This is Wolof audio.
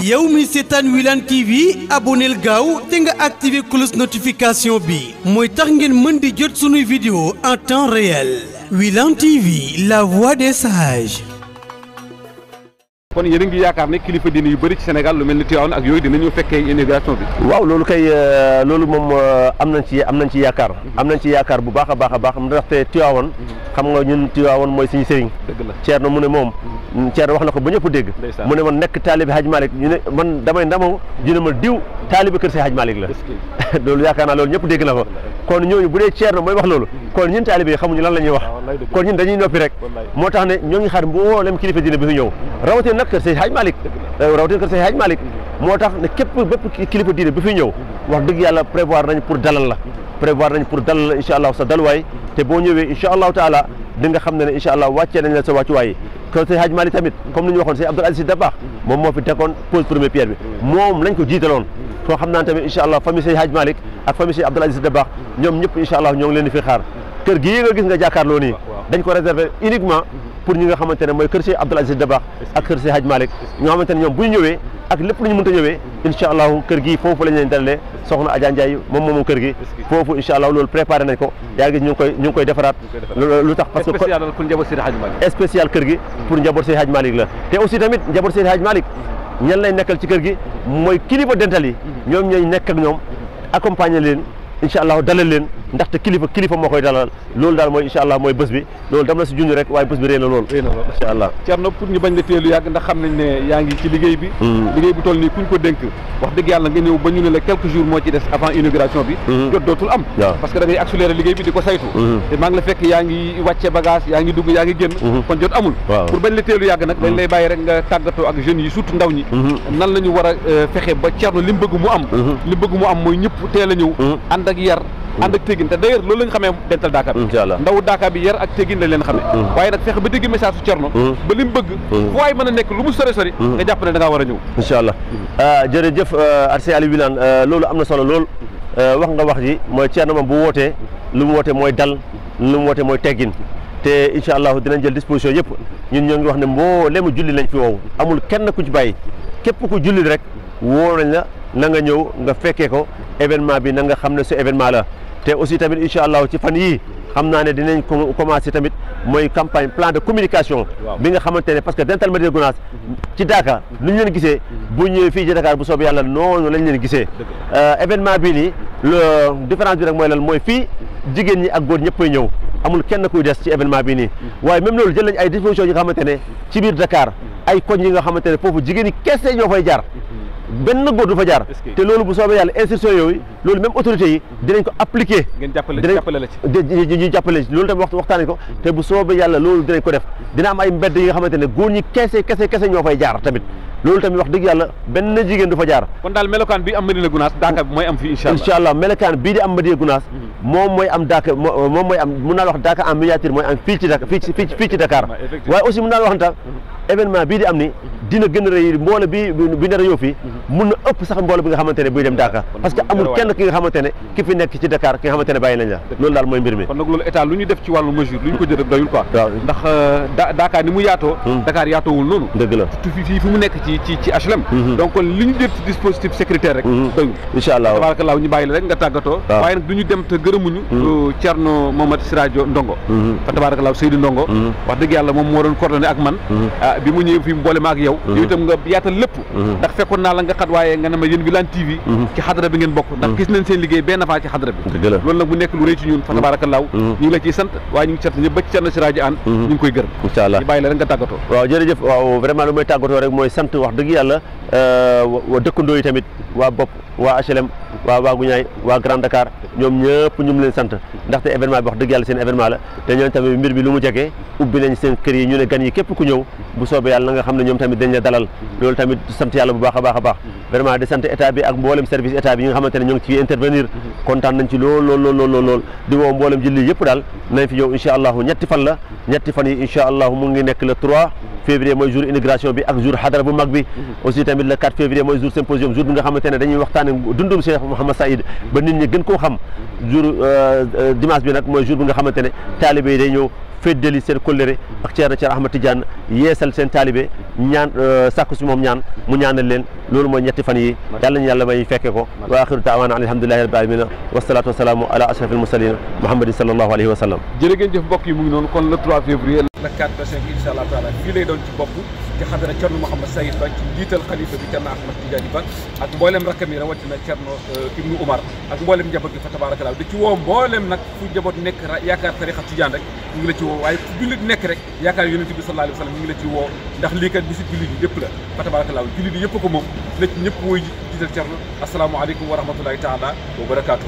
yow mi seetaan Wilane TV abonneel gaaw te nga activé cloche notification bi mooy tax ngeen mën di jot sunuy vidéo en temps réel Wilane TV la voix des sages. kon yéen a ngi yaakaar ne kilifa diine yu bëri ci Sénégal lu mel ni Tivaouane ak yooyu dinañu fekkee inauguration bi. waaw loolu kay loolu moom am nañ ci yaakaar. am nañ ci yaakaar bu baax a baax ndaxte Tivaouane xam nga ñun Tivaouane mooy suñu sëriñ. dëgg la Thierno mu ne moom. Thierno wax na ko ba ñëpp dégg. mu ne man nekk taalibe Hadj Malick ñu ne man damay ndamoo ñu ne ma diw taalibe kër si Hadj Malick la. loolu yaakaar naa loolu ñëpp dégg na ko. kon ñooñu bu dee Thierno mooy wax loolu. kon ñun taalibe yi xamuñu lan la ñuy wax. kon ñun dañuy noppi rek. moo tax ne ñoo ngi xaar mboolem kilifa diine bi fi ñëw rawatina nag kër Seydi Hadj Malick rawatina kër Seydi Hadj Malick moo tax ne bépp kilifa diine bi fi ñëw wax dëgg yàlla prévoir nañ pour dalal la incha allah sa daluwaay te boo ñëwee incha allahu taala di nga xam ne incha allah wàccee nañ la sa wàccuwaay kër Seydi Hadj Malick tamit comme ni ñu waxoon Seydi Abdoul Aziz Sy Dabakh moom moo fi tegoon pose première pierre bi moom lañ ko jiitaloon soo xam naa tamit incha allah famille Seydi Hadj Malick ak famille Seydi Abdoul Aziz Sy Dabakh ñoom ñëpp incha allah ñoo ngi leen di fi xaar kër gii nga gis nga jàkkaarloo nii dañ ko réserver uniquement pour ñi nga xamante ne mooy kër Seydi Abdoul Aziz Sy Dabakh ak kër Seydi Hadj Malick ñoo xamante ne ñoom bu ñu ñëwee ak lépp lu ñu mënta ñëwee incha allahu kër gi foofu lañ leen dalalee soxna Adja Ndiaye moom kër gi foofu incha allah loolu préparé nañ ko yaa ngi ñu ngi koy defaraat lu tax parce que spécial kër gi pour njaboot Seydi Hadj Malick la te aussi tamit njaboot Seydi Hadj Malick ñan lay nekkal ci kër gi mooy kilifa dental yi ñoom ñooy nekk ak ñoom accompagner leen incha allah dalal leen ndaxte kilifa moo koy dalal loolu daal mooy incha allah mooy bés bi loolu dama la si junj rek waaye bés bi réy na loolu incha allah Thierno pour ñu bañ la téelu yàgg ndax xam nañ ne yaa ngi ci liggéey bi liggéey bu toll nii kuñ ko dénk wax dëgg yàlla nga ñëw ba ñu ne la quelques jours moo ci des avant inauguration bi jot dootul am parce que da ngay accélérer liggéey bi di ko saytu te maa ngi la fekk yaa ngi wàcce bagage yaa ngi dugg yaa ngi génn kon jot amul pour bañ la téelu yàgg nag dañ lay bàyyi rek nga tàggatoo ak jeunes yi surtout ndaw ñi nan la ñu war a fexe ba Thierno li mu bëgg mu am mooy ñëpp teel a ñëw ànd ak yar ànd ak teggin te d'ailleurs loolu la ñu xamee dental Dakar bi ndaw Dakar bi yar ak teggin lañ leen xamee waaye nag fexe ba dégg message su Thierno ba li mu bëgg fu waay mën a nekk lu mu sori nga jàpp ne da ngaa war a ñëw incha allah jërëjëf Arsène Aliou Wilane loolu am na solo lool wax nga wax ji mooy Thierno moom bu wootee lu mu wootee mooy dal lu mu wootee mooy teggin te incha allah dinañ jël disposition yëpp ñun ñoo ngi wax ne mboolemu julli lañ fi woow amul kenn ku ci bàyyi képp ku julli rek woo nañ la na nga ñëw nga fekkee ko événement bi na nga xam ne ce événement la te aussi tamit incha allah ci fan yii xam naa ne dinañ commencé tamit mooy campagne plan de communication bi nga xamante ne parce que Dental Médina Gounass ci Dakar lu ñu leen gisee bu ñëwee fii ci Dakar bu soobee yàlla noonu lañ leen gisee événement bii nii différence bi rek mooy lan mooy fii jigéen ñi ak góor ñëppay ñëw amul kenn kuy des ci événement bii nii waaye même loolu jël nañ ay dispositions yi nga xamante ne ci biir Dakar ay koñ yi nga xamante ne foofu jigéen ñi kese ñoo fay jaar benn góor du fa jaar te loolu bu soobee yàlla instruction yooyu loolu même autorités yi dinañ ko appliquer ñu jàppale ci loolu tamit waxtaanee ko te bu soobee yàlla loolu dinañ ko def dina am ay mbedd yi nga xamante ne góor ñi kese ñoo fay jaar tamit loolu tamit wax dëgg yàlla benn jigéen du fa jaar kon daal melokaan bi am Médina Gounass Dakar bi mooy am fii incha allah melokaan bii di am Médina Gounass moom mooy am Dakar moom mooy am mun naa wax Dakar en miniature mooy am fii ci Dakar waaye aussi mun naa wax tam événement bii di am ni dina gën a rëy mboole bi nar a ñëw fii mun na ëpp sax mboole bi nga xamante ne buy dem Dakar parce que amul kenn ki nga xamante ne ki fi nekk ci Dakar ki nga xamante ne bàyyi nañ la loolu daal mooy mbir mi kon nag loolu état lu ñu def ci wàllu mesure lu ñu ko jël rek doyul quoi ndax Dakar ni mu yaatoo Dakar yaatoowul noonu dëgg la fii fi mu nekk ci HLM donc li ñu def ci dispositif sécuritaire rek doyul incha allah tabarakallah ñu bàyyi la rek nga tàggatoo waaye nag du ñu dem te gërëmuñu Thierno Mohamed Siradio Ndongo fa tabarakallah Seydou Ndongo wax dëgg yàlla moom moo doon coordonné ak man bi mu ñëwee fii mboole ma ak yow itam nga yaatal lépp ndax fekkoon naa la nga xat waaye nga ne ma yéen Wilane TV ci xadra bi ngeen bokk ndax gis nañ seen liggéey benn fa ci xadra bi loolu nag mu nekk lu rëy ci ñun fa tabarakallah ñu ngi la ciy sant waaye ñu ngi sant ñëpp ba ci Thierno Siradio Anne ñu ngi koy gërëm incha allah ñu bàyyi la rek nga tàggatoo waaw jërëjëf waaw vraiment lu may tàggatoo rek mooy sant wax dëgg yàlla dëkkandoo yi tamit waa bopp waa HLM waa Waaguñaay waa Grand Dakar ñoom ñëpp ñu ngi leen sant ndaxte événement bi wax dëgg yàlla seen événement la te ñoom tamit mbir bi lu mu jege ubbi nañ seen kër yi ñu ne gan yi képp ku ñëw bu soobee yàlla nga xam ne ñoom tamit dañ la dalal loolu tamit sant yàlla bu baax a baax vraiment di sant état bi ak mboolem service état bi yi nga xamante ne ñoo ngi ci intervenir kontaan nañ ci lool di woo mboolem julli yëpp daal nañ fi ñëw incha allahu ñetti fan yi incha allahu mu ngi nekk le 3 février mooy jour inauguration bi ak jour hadara bu mag bi aussi tamit le 4 février mooy jour symposium jour bi nga xamante ne dañuy waxtaane dundum Cheikh Mouhamed Saïd ba nit ñi gën koo xam jour dimanche bi nag mooy jour bi nga xamante ne taalibe yi day ñëw féddali seen kóllëre ak Ceerno Ahmad Tidiane yeesal seen taalibe ñaan sàkku si moom ñaan mu ñaanal leen loolu mooy ñetti fan yi yàlla ñu yàlla may fekke ko wa axiru daawaana alhamdulillahi rabbil alamin wasalaatu wasalaamu ala ashrafil mursalin muhammadin sallallahu alayhi wa sallam jërë ngeen jëf mbokk yi mu ngi noonu kon le 3 février le 4 5 incha allah taala fii lay doon ci bopp ci xadara Cerno Mouhamed Sayid Ba ci njiital xalifa bi Cerno Ahmad Tidiane Ba ak mboolem rakkam yi rawatina Cerno Ibnu Umar ak mboolem njaboot gi fa tabarakallah di ci woo mboolem nag fu njaboot nekk yaakaar tarixa Tidiane rek ñu ngi la ci woo waaye fu jullit nekk rek yaakaar yonent bi sallallahu alayhi wa sallam ñu ngi la ci woo ndax lii kat bisi jullit yi yëpp la fa tabarakallah jullit yi yëpp ko moom la ci ñëpp wooy jiital Cerno asalaamaaleykum wa rahmatullahi taala wa barakaatu